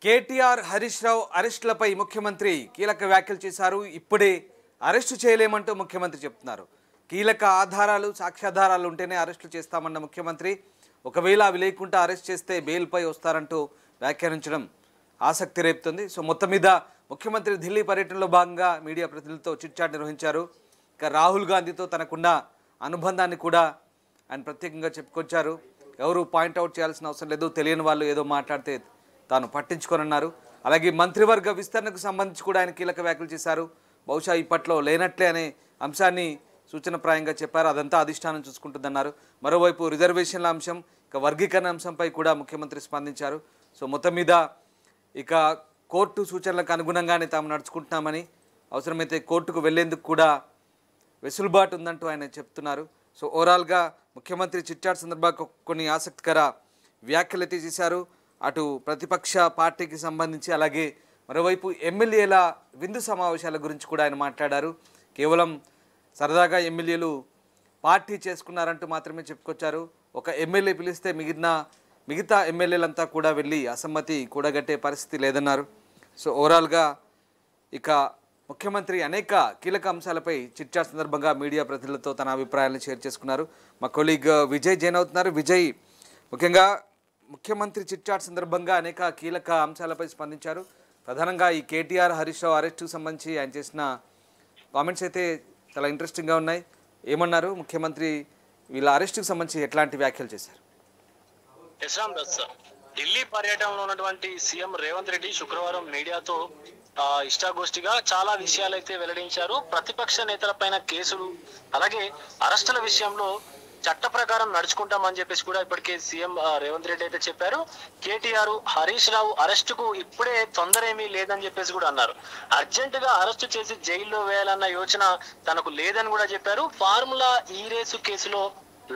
కేటీఆర్ హరీష్ రావు అరెస్టులపై ముఖ్యమంత్రి కీలక వ్యాఖ్యలు చేశారు. ఇప్పుడే అరెస్టు చేయలేమంటూ ముఖ్యమంత్రి చెప్తున్నారు. కీలక ఆధారాలు సాక్ష్యాధారాలు ఉంటేనే అరెస్టులు చేస్తామన్న ముఖ్యమంత్రి ఒకవేళ అవి లేకుండా అరెస్ట్ చేస్తే బెయిల్పై వస్తారంటూ వ్యాఖ్యానించడం ఆసక్తి రేపుతుంది. సో మొత్తం మీద ముఖ్యమంత్రి ఢిల్లీ పర్యటనలో భాగంగా మీడియా ప్రతినిధులతో చిట్చాట్ నిర్వహించారు. ఇక రాహుల్ గాంధీతో తనకున్న అనుబంధాన్ని కూడా ఆయన ప్రత్యేకంగా చెప్పుకొచ్చారు. ఎవరు పాయింట్అవుట్ చేయాల్సిన అవసరం లేదు, తెలియని వాళ్ళు ఏదో మాట్లాడితే తాను పట్టించుకోనన్నారు. అలాగే మంత్రివర్గ విస్తరణకు సంబంధించి కూడా ఆయన కీలక వ్యాఖ్యలు చేశారు. బహుశా ఇప్పట్లో లేనట్లే అనే అంశాన్ని సూచనప్రాయంగా చెప్పారు. అదంతా అధిష్టానం చూసుకుంటుందన్నారు. మరోవైపు రిజర్వేషన్ల అంశం, ఇక వర్గీకరణ అంశంపై కూడా ముఖ్యమంత్రి స్పందించారు. సో మొత్తం మీద ఇక కోర్టు సూచనలకు అనుగుణంగానే తాము నడుచుకుంటున్నామని, అవసరమైతే కోర్టుకు వెళ్లేందుకు కూడా వెసులుబాటు ఉందంటూ ఆయన చెప్తున్నారు. సో ఓవరాల్గా ముఖ్యమంత్రి చిట్చాట్ సందర్భంగా కొన్ని ఆసక్తికర వ్యాఖ్యలు అయితే చేశారు. అటు ప్రతిపక్ష పార్టీకి సంబంధించి, అలాగే మరోవైపు ఎమ్మెల్యేల విందు సమావేశాల గురించి కూడా ఆయన మాట్లాడారు. కేవలం సరదాగా ఎమ్మెల్యేలు పార్టీ చేసుకున్నారంటూ మాత్రమే చెప్పుకొచ్చారు. ఒక ఎమ్మెల్యే పిలిస్తే మిగతా ఎమ్మెల్యేలంతా కూడా వెళ్ళి అసమ్మతి కూడగట్టే పరిస్థితి లేదన్నారు. సో ఓవరాల్గా ఇక ముఖ్యమంత్రి అనేక కీలక అంశాలపై చిట్చాట్ సందర్భంగా మీడియా ప్రతినిధులతో తన అభిప్రాయాలను షేర్ చేసుకున్నారు. మా కొలీగ్ విజయ్ జైన్ అవుతున్నారు. విజయ్, ముఖ్యంగా ముఖ్యమంత్రి చిట్చాట్ సందర్భంగా అనేక కీలక అంశాలపై స్పందించారు. ప్రధానంగా ఈ కేటీఆర్ హరీష్ రావు అరెస్టుకు సంబంధించి ఆయన చేసిన కామెంట్స్ అయితే చాలా ఇంట్రెస్టింగ్గా ఉన్నాయి. ఏమన్నారు ముఖ్యమంత్రి? వీళ్ళ అరెస్టుకు సంబంధించి ఎట్లాంటి వ్యాఖ్యలు చేశారు? ఢిల్లీ పర్యటనలో ఉన్నటువంటి సీఎం రేవంత్ రెడ్డి శుక్రవారం మీడియాతో ఇష్టాగోష్ఠిగా చాలా విషయాలు అయితే వెల్లడించారు. ప్రతిపక్ష నేతల పైన కేసులు, అలాగే అరెస్టుల విషయంలో చట్ట ప్రకారం నడుచుకుంటామని చెప్పేసి కూడా ఇప్పటికే సీఎం రేవంత్ రెడ్డి అయితే చెప్పారు. కేటీఆర్ హరీష్ రావు అరెస్టుకు ఇప్పుడే తొందర ఏమీ లేదని చెప్పేసి కూడా అన్నారు. అర్జెంట్ గా అరెస్టు చేసి జైల్లో వేయాలన్న యోచన తనకు లేదని కూడా చెప్పారు. ఫార్ములా ఈ రేసు కేసులో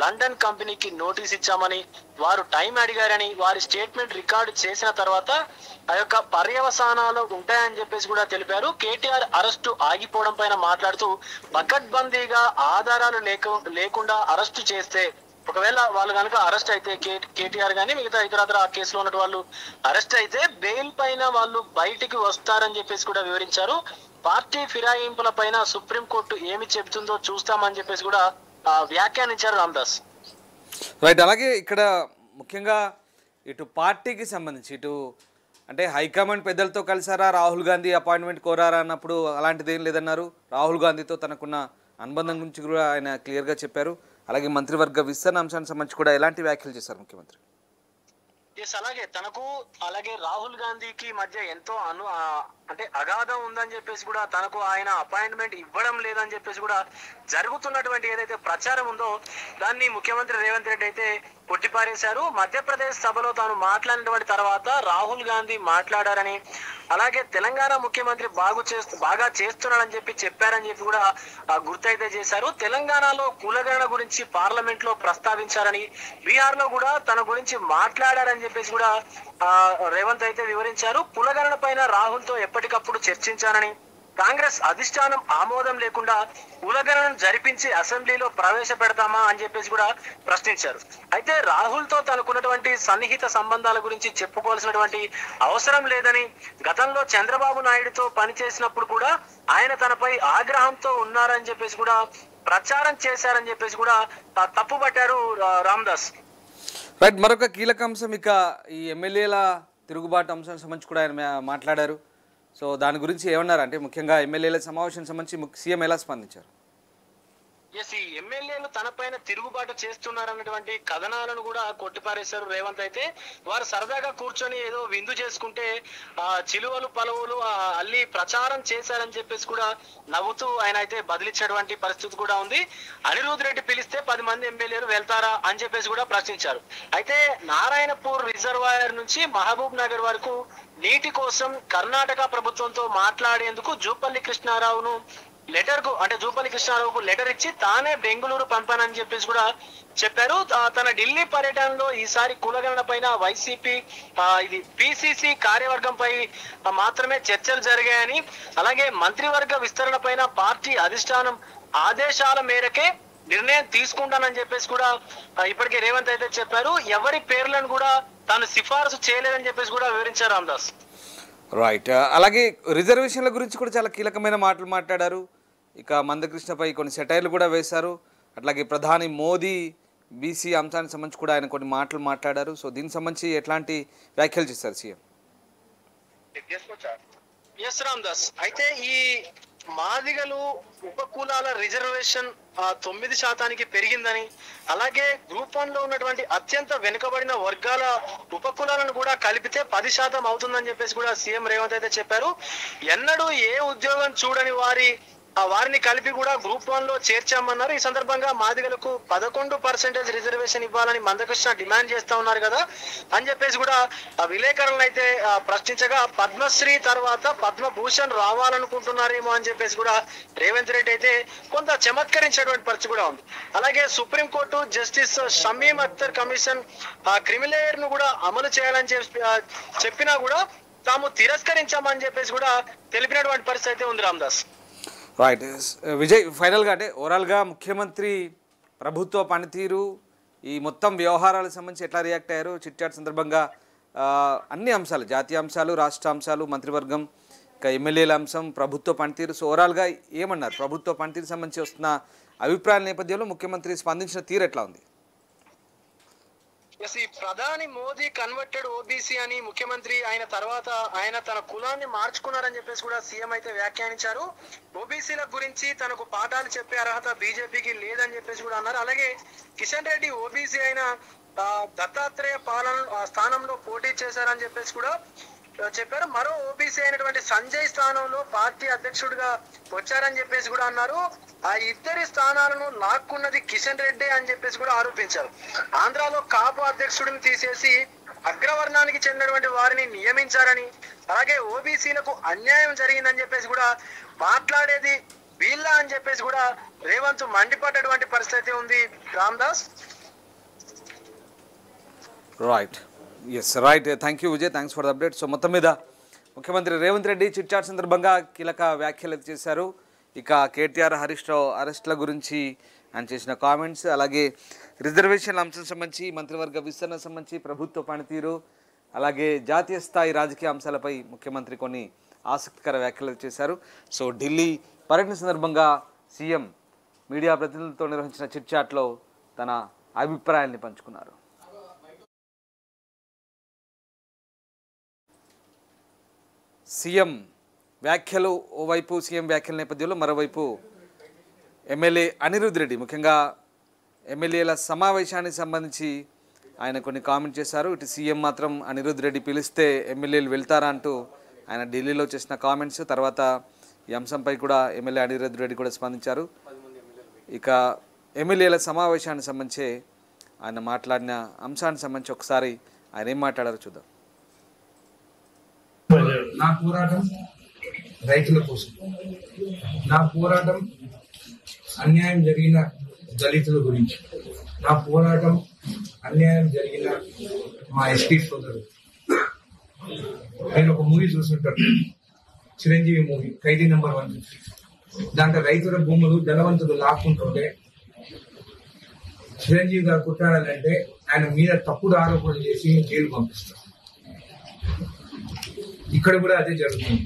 లండన్ కంపెనీకి నోటీస్ ఇచ్చామని, వారు టైం అడిగారని, వారి స్టేట్మెంట్ రికార్డు చేసిన తర్వాత ఆ యొక్క పర్యవసానాలు ఉంటాయని చెప్పేసి కూడా తెలిపారు. కేటీఆర్ అరెస్టు ఆగిపోవడం పైన మాట్లాడుతూ పకడ్బందీగా ఆధారాలు లేకుండా అరెస్టు చేస్తే, ఒకవేళ వాళ్ళు కనుక అరెస్ట్ అయితే కేటీఆర్ గానీ మిగతా ఇతర ఆ కేసులో ఉన్న వాళ్ళు అరెస్ట్ అయితే బెయిల్ పైన వాళ్ళు బయటికి వస్తారని చెప్పేసి కూడా వివరించారు. పార్టీ ఫిరాయింపుల పైన సుప్రీంకోర్టు ఏమి చెబుతుందో చూస్తామని చెప్పేసి కూడా వ్యాఖ్యానించారు రామదాస్. రైట్. అలాగే ఇక్కడ ముఖ్యంగా ఇటు పార్టీకి సంబంధించి ఇటు అంటే హైకమాండ్ పెద్దలతో కలిసారా, రాహుల్ గాంధీ అపాయింట్మెంట్ కోరారా అన్నప్పుడు అలాంటిది ఏం లేదన్నారు. రాహుల్ గాంధీతో తనకున్న అనుబంధం గురించి కూడా ఆయన క్లియర్గా చెప్పారు. అలాగే మంత్రివర్గ విస్తరణ అంశానికి సంబంధించి కూడా ఎలాంటి వ్యాఖ్యలు చేశారు ముఖ్యమంత్రి? అలాగే తనకు అలాగే రాహుల్ గాంధీకి మధ్య ఎంతో అంటే అగాధం ఉందని చెప్పేసి కూడా, తనకు ఆయన అపాయింట్మెంట్ ఇవ్వడం లేదని చెప్పేసి కూడా జరుగుతున్నటువంటి ఏదైతే ప్రచారం ఉందో దాన్ని ముఖ్యమంత్రి రేవంత్ రెడ్డి అయితే కొట్టిపారేశారు. మధ్యప్రదేశ్ సభలో తాను మాట్లాడినటువంటి తర్వాత రాహుల్ గాంధీ మాట్లాడారని, అలాగే తెలంగాణ ముఖ్యమంత్రి బాగా చేస్తున్నాడని చెప్పారని చెప్పి కూడా గుర్తయితే చేశారు. తెలంగాణలో కులగణన గురించి పార్లమెంట్ లో ప్రస్తావించారని, బీహార్ లో కూడా తన గురించి మాట్లాడారని చెప్పేసి కూడా రేవంత్ అయితే వివరించారు. కులగణన పైన రాహుల్ తో ఎప్పటికప్పుడు చర్చించారని, కాంగ్రెస్ అధిష్టానం ఆమోదం లేకుండా కులగణన జరిపించి అసెంబ్లీలో ప్రవేశపెడతామా అని చెప్పేసి కూడా ప్రశ్నించారు. అయితే రాహుల్ తో తనకున్నటువంటి సన్నిహిత సంబంధాల గురించి చెప్పుకోవాల్సినటువంటి అవసరం లేదని, గతంలో చంద్రబాబు నాయుడుతో పనిచేసినప్పుడు కూడా ఆయన తనపై ఆగ్రహంతో ఉన్నారని చెప్పేసి కూడా ప్రచారం చేశారని చెప్పేసి కూడా తప్పుపట్టారు రామదాస్. రైట్. మరొక కీలక అంశం ఇక ఈ ఎమ్మెల్యేల తిరుగుబాటు అంశానికి సంబంధించి కూడా ఆయన మాట్లాడారు. సో దాని గురించి ఏమన్నారు అంటే, ముఖ్యంగా ఎమ్మెల్యేల సమావేశానికి సంబంధించి సీఎం ఎలా స్పందించారు? ఈ ఎమ్మెల్యేలు తనపైన తిరుగుబాటు చేస్తున్నారన్నటువంటి కథనాలను కూడా కొట్టిపారేశారు రేవంత్ అయితే. వారు సరదాగా కూర్చొని ఏదో విందు చేసుకుంటే చిలువలు పలువులు అల్లి ప్రచారం చేశారని చెప్పేసి కూడా నవ్వుతూ ఆయన అయితే బదిలిచ్చినటువంటి పరిస్థితి కూడా ఉంది. అనిరుద్ రెడ్డి పిలిస్తే 10 మంది ఎమ్మెల్యేలు వెళ్తారా అని చెప్పేసి కూడా ప్రశ్నించారు. అయితే నారాయణపూర్ రిజర్వాయర్ నుంచి మహబూబ్ నగర్ వరకు నీటి కోసం కర్ణాటక ప్రభుత్వంతో మాట్లాడేందుకు జూపల్లి కృష్ణారావును జూపల్లి కృష్ణారావుకు లెటర్ ఇచ్చి తానే బెంగళూరు పంపానని చెప్పేసి కూడా చెప్పారు. తన ఢిల్లీ పర్యటనలో ఈసారి కులగణన పైన వైసీపీ ఇది పిసిసి కార్యవర్గంపై మాత్రమే చర్చలు జరిగాయని, అలాగే మంత్రివర్గ విస్తరణ పైన పార్టీ అధిష్టానం ఆదేశాల మేరకే నిర్ణయం తీసుకుంటానని చెప్పేసి కూడా ఇప్పటికే రేవంత్ అయితే చెప్పారు. ఎవరి పేర్లను కూడా తాను సిఫారసు చేయలేదని చెప్పేసి కూడా వివరించారు రామదాస్. రైట్. అలాగే రిజర్వేషన్ల గురించి కూడా చాలా కీలకమైన మాటలు మాట్లాడారు. ఇక మందకృష్ణపై కొన్ని సెటైర్లు కూడా వేశారు. అట్లాగే ప్రధాని మోదీ బీసీ అంశానికి సంబంధించి కూడా ఆయన కొన్ని మాటలు మాట్లాడారు. సో దీనికి సంబంధించి ఎట్లాంటి వ్యాఖ్యలు చేస్తారు సీఎం? ఎస్ రామ్దాస్, అయితే ఈ మాదిగలు ఉపకులాల రిజర్వేషన్ 9% పెరిగిందని, అలాగే గ్రూప్ 1 లో ఉన్నటువంటి అత్యంత వెనుకబడిన వర్గాల ఉపకులాలను కూడా కలిపితే 10% అవుతుందని చెప్పేసి కూడా సీఎం రేవంత్ అయితే చెప్పారు. ఎన్నడూ ఏ ఉద్యోగం చూడని వారిని కలిపి కూడా గ్రూప్ 1 లో చేర్చామన్నారు. ఈ సందర్భంగా మాదిగలకు 11% రిజర్వేషన్ ఇవ్వాలని మందకృష్ణ డిమాండ్ చేస్తా ఉన్నారు కదా అని చెప్పేసి కూడా ఆ విలేకరులను అయితే ప్రశ్నించగా, పద్మశ్రీ తర్వాత పద్మభూషణ్ రావాలనుకుంటున్నారేమో అని చెప్పేసి కూడా రేవంత్ రెడ్డి అయితే కొంత చమత్కరించేటువంటి పరిస్థితి కూడా ఉంది. అలాగే supreme court justice Shamim Akhtar commission creamy layer ను కూడా అమలు చేయాలని చెప్పినా కూడా తాము తిరస్కరించామని చెప్పేసి కూడా తెలిపినటువంటి పరిస్థితి అయితే ఉంది రామ్దాస్. రైట్ విజయ్, ఫైనల్గా అంటే ఓవరాల్గా ముఖ్యమంత్రి ప్రభుత్వ పనితీరు, ఈ మొత్తం వ్యవహారాలకు సంబంధించి ఎట్లా రియాక్ట్ అయ్యారు? చిట్చాట్ సందర్భంగా అన్ని అంశాలు, జాతీయ అంశాలు, రాష్ట్ర అంశాలు, మంత్రివర్గం, ఇంకా ఎమ్మెల్యేల అంశం, ప్రభుత్వ పనితీరు, సో ఓవరాల్గా ఏమన్నారు? ప్రభుత్వ పనితీరు సంబంధించి వస్తున్న అభిప్రాయాల నేపథ్యంలో ముఖ్యమంత్రి స్పందించిన తీరు ఎట్లా ఉంది? ఈ ప్రధాని మోదీ కన్వర్టెడ్ ఓబీసీ అని ముఖ్యమంత్రి అయిన తర్వాత ఆయన తన కులాన్ని మార్చుకున్నారని చెప్పేసి కూడా సీఎం అయితే వ్యాఖ్యానించారు. ఓబీసీల గురించి తనకు పాఠాలు చెప్పే అర్హత బీజేపీకి లేదని చెప్పేసి కూడా అన్నారు. అలాగే కిషన్ రెడ్డి ఓబీసీ అయిన దత్తాత్రేయ స్థానంలో పోటీ చేశారని చెప్పేసి కూడా చెప్పారు. మరో ఓబీసీ అయినటువంటి సంజయ్ స్థానంలో పార్టీ అధ్యక్షుడిగా వచ్చారని చెప్పేసి కూడా అన్నారు. ఆ ఇద్దరి స్థానాలను లాక్కున్నది కిషన్ రెడ్డి అని చెప్పేసి కూడా ఆరోపించారు. ఆంధ్రాలో కాపు అధ్యక్షుడిని తీసేసి అగ్రవర్ణానికి చెందినటువంటి వారిని నియమించారని, అలాగే ఓబీసీలకు అన్యాయం జరిగిందని చెప్పేసి కూడా మాట్లాడేది వీళ్ళ అని చెప్పేసి కూడా రేవంత్ మండిపడ్డటువంటి పరిస్థితి ఉంది Ramdas. Right, yes right, thank you Vijay, thanks for the update. So మొత్తం మీద ముఖ్యమంత్రి రేవంత్ రెడ్డి చిట్చాట్ సందర్భంగా కీలక వ్యాఖ్యలు చేశారు. ఇక కేటీఆర్, హరీష్ రావు అరెస్టుల గురించి ఆయన చేసిన కామెంట్స్, అలాగే రిజర్వేషన్ల అంశం సంబంధించి, మంత్రివర్గ విస్తరణ సంబంధించి, ప్రభుత్వ పనితీరు, అలాగే జాతీయ స్థాయి రాజకీయ అంశాలపై ముఖ్యమంత్రి కొన్ని ఆసక్తికర వ్యాఖ్యలు చేశారు. సో ఢిల్లీ పర్యటన సందర్భంగా సీఎం మీడియా ప్రతినిధులతో నిర్వహించిన చిట్చాట్లో తన అభిప్రాయాల్ని పంచుకున్నారు. సీఎం వ్యాఖ్యలు ఓవైపు, సీఎం వ్యాఖ్యల నేపథ్యంలో మరోవైపు ఎమ్మెల్యే అనిరుద్ రెడ్డి, ముఖ్యంగా ఎమ్మెల్యేల సమావేశానికి సంబంధించి ఆయన కొన్ని కామెంట్ చేశారు. ఇటు సీఎం మాత్రం అనిరుద్ రెడ్డి పిలిస్తే ఎమ్మెల్యేలు వెళ్తారా అంటూ ఆయన ఢిల్లీలో చేసిన కామెంట్స్, తర్వాత ఈ అంశంపై కూడా ఎమ్మెల్యే అనిరుద్ రెడ్డి కూడా స్పందించారు. ఇక ఎమ్మెల్యేల సమావేశానికి సంబంధించి ఆయన మాట్లాడిన అంశానికి సంబంధించి ఒకసారి ఆయన ఏం మాట్లాడారో చూద్దాం. నా పోరాటం రైతుల కోసం, నా పోరాటం అన్యాయం జరిగిన దళితుల గురించి, నా పోరాటం అన్యాయం జరిగిన మా ఎస్పీ సోదరుడు. నేను ఒక మూవీ చూస్తుంటాను, చిరంజీవి మూవీ ఖైదీ నెంబర్ 150. దాంట్లో రైతుల భూములు ధనవంతులు లాక్కుంటుంటే చిరంజీవి గారు కుట్టాడాలంటే ఆయన మీద తప్పుడు ఆరోపణలు చేసి జైలు పంపిస్తారు. ఇక్కడ కూడా అదే జరుగుతుంది.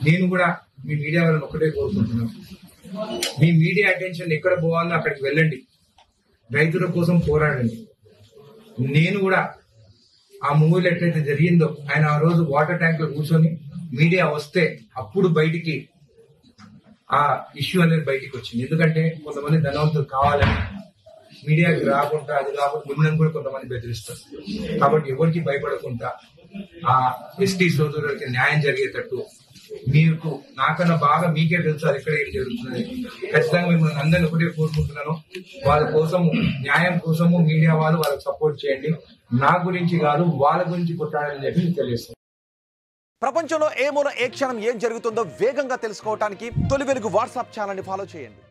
నేను కూడా మీ మీడియా వాళ్ళని ఒకటే కోరుకుంటున్నాను, మీ మీడియా అటెన్షన్ ఎక్కడ పోవాలో అక్కడికి వెళ్ళండి, రైతుల కోసం పోరాడండి. నేను కూడా ఆ మూవీలో ఎట్లయితే జరిగిందో, ఆయన ఆ రోజు వాటర్ ట్యాంక్ లో కూర్చొని మీడియా వస్తే అప్పుడు బయటికి ఆ ఇష్యూ అనేది బయటికి వచ్చింది. ఎందుకంటే కొంతమంది ధనవంతులు కావాలని మీడియాకి రాకుండా, అది కాకుండా మిమ్మల్ని కూడా కొంతమంది బెదిరిస్తారు. కాబట్టి ఎవరికి భయపడకుండా ఆ ఎస్టీ సోదరులకి న్యాయం జరిగేటట్టు, మీకు నాకన్నా బాగా మీకే తెలుసు అది ఎక్కడ ఏం జరుగుతున్నది. ఖచ్చితంగా మిమ్మల్ని అందరినీ ఒకటే కోరుకుంటున్నాను, వాళ్ళ కోసము, న్యాయం కోసము మీడియా వాళ్ళు వాళ్ళకి సపోర్ట్ చేయండి. నా గురించి కాదు, వాళ్ళ గురించి కొట్టాడని చెప్పి తెలియజేస్తాను. ప్రపంచంలో ఏ మూల ఏ క్షణం ఏం జరుగుతుందో వేగంగా తెలుసుకోవడానికి తొలి వెలుగు వాట్సాప్ ఛానల్ని ఫాలో చేయండి.